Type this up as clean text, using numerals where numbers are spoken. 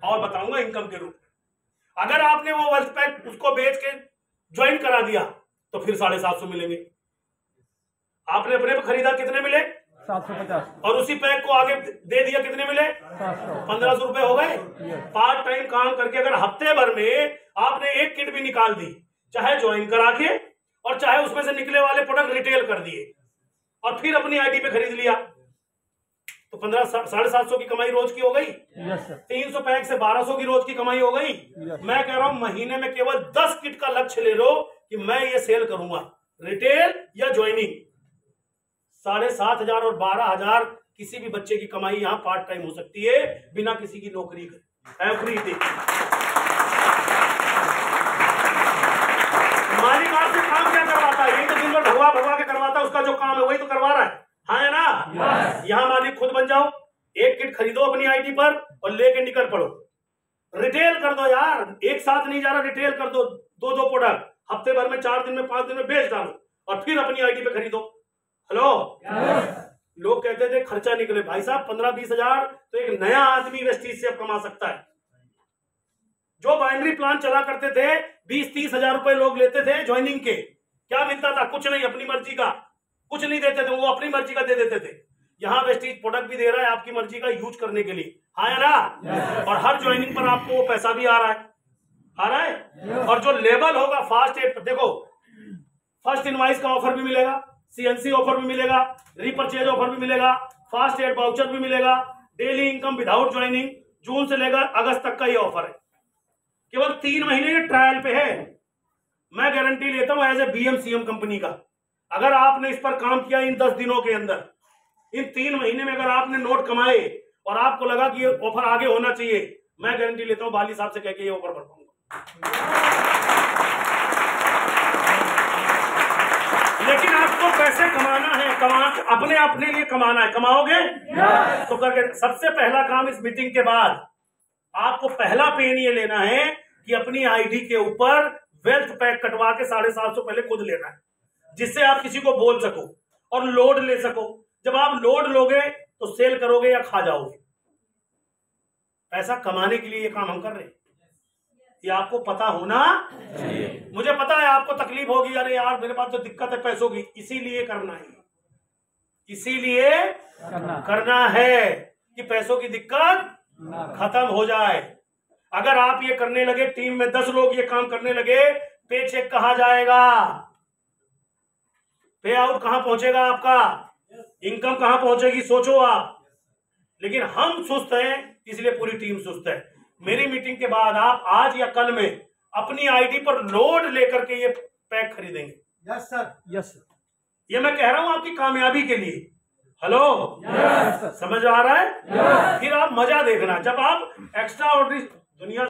और बताऊंगा इनकम के रूप में। अगर आपने वो वेल्थ पैक उसको बेच के ज्वाइन करा दिया तो फिर 750 मिलेंगे। आपने अपने पे खरीदा कितने मिले? 750। और उसी पैक को आगे दे दिया कितने मिले? 1500 रुपए हो गए। पार्ट टाइम काम करके अगर हफ्ते भर में आपने एक किट भी निकाल दी, चाहे ज्वाइन करा के और चाहे उसमें से निकले वाले प्रोडक्ट रिटेल कर दिए और फिर अपनी आईडी पे खरीद लिया, तो 750 की कमाई रोज की हो गई। 300 पैक से 1200 की रोज की कमाई हो गई। मैं कह रहा हूं महीने में केवल 10 किट का लक्ष्य ले लो कि मैं ये सेल करूंगा, रिटेल या ज्वाइनिंग। 7,500 और 12,000 किसी भी बच्चे की कमाई यहां पार्ट टाइम हो सकती है बिना किसी की नौकरी के। एवरीडे मालिक आपसे काम क्या करवाता है? यही तो दिन भर भगवा भगवा के करवाता है, उसका जो काम है वही तो करवा रहा है। हाँ है ना? यहाँ मालिक खुद बन जाओ, एक किट खरीदो अपनी आईडी पर और लेके निकल पड़ो। रिटेल कर दो यार, एक साथ नहीं जा रहा, रिटेल कर दो, 2-2 प्रोडक्ट हफ्ते भर में, 4 दिन में, 5 दिन में बेच डालो और फिर अपनी आईडी पे खरीदो। हेलो, लोग कहते थे खर्चा निकले, भाई साहब 15-20 हजार तो एक नया आदमी वेस्टीज से कमा सकता है। जो बाइनरी प्लान चला करते थे 20-30 हजार रुपए लोग लेते थे ज्वाइनिंग के, क्या मिलता था? कुछ नहीं, अपनी मर्जी का कुछ नहीं देते थे, वो अपनी मर्जी का दे देते थे। यहाँ वेस्टीज प्रोडक्ट भी दे रहा है आपकी मर्जी का यूज करने के लिए, हाँ या ना? और हर ज्वाइनिंग पर आपको वो पैसा भी आ रहा है। और जो लेबल होगा फास्ट एड, देखो फर्स्ट इनवाइस का ऑफर भी मिलेगा, सीएनसी ऑफर भी मिलेगा, रीपरचेज ऑफर भी मिलेगा, फास्ट एड वाउचर भी मिलेगा, डेली इनकम विदाउट ज्वाइनिंग। जून से लेकर अगस्त तक का ये ऑफर है, केवल 3 महीने के ट्रायल पे है। मैं गारंटी लेता हूं एज ए बीएमसीएम कंपनी का, अगर आपने इस पर काम किया इन 10 दिनों के अंदर, इन 3 महीने में अगर आपने नोट कमाए और आपको लगा कि ये ऑफर आगे होना चाहिए, मैं गारंटी लेता हूं बाली साहब से कह के ये ऑफर भर पाऊंगा। लेकिन आपको पैसे कमाना है, अपने लिए कमाना है। कमाओगे तो करके सबसे पहला काम इस मीटिंग के बाद आपको पहला पेन ये लेना है कि अपनी आईडी के ऊपर वेल्थ पैक कटवा के 750 पहले खुद लेना है, जिससे आप किसी को बोल सको और लोड ले सको। जब आप लोड लोगे तो सेल करोगे या खा जाओगे। पैसा कमाने के लिए ये काम हम कर रहे हैं, ये आपको पता होना चाहिए। मुझे पता है आपको तकलीफ होगी, अरे यार मेरे पास तो दिक्कत है पैसों की, इसीलिए करना है, इसीलिए करना है कि पैसों की दिक्कत खत्म हो जाए। अगर आप ये करने लगे, टीम में 10 लोग ये काम करने लगे, पे चेक कहां जाएगा? पे आउट कहां पहुंचेगा आपका? इनकम कहां पहुंचेगी? सोचो आप। लेकिन हम सुस्त हैं, इसलिए पूरी टीम सुस्त है। मेरी मीटिंग के बाद आप आज या कल में अपनी आईडी पर लोड लेकर के ये पैक खरीदेंगे। Yes sir, yes sir. ये मैं कह रहा हूं आपकी कामयाबी के लिए। हेलो, समझ आ रहा है? फिर आप मजा देखना, जब आप एक्स्ट्रा ऑर्डिनरी दुनिया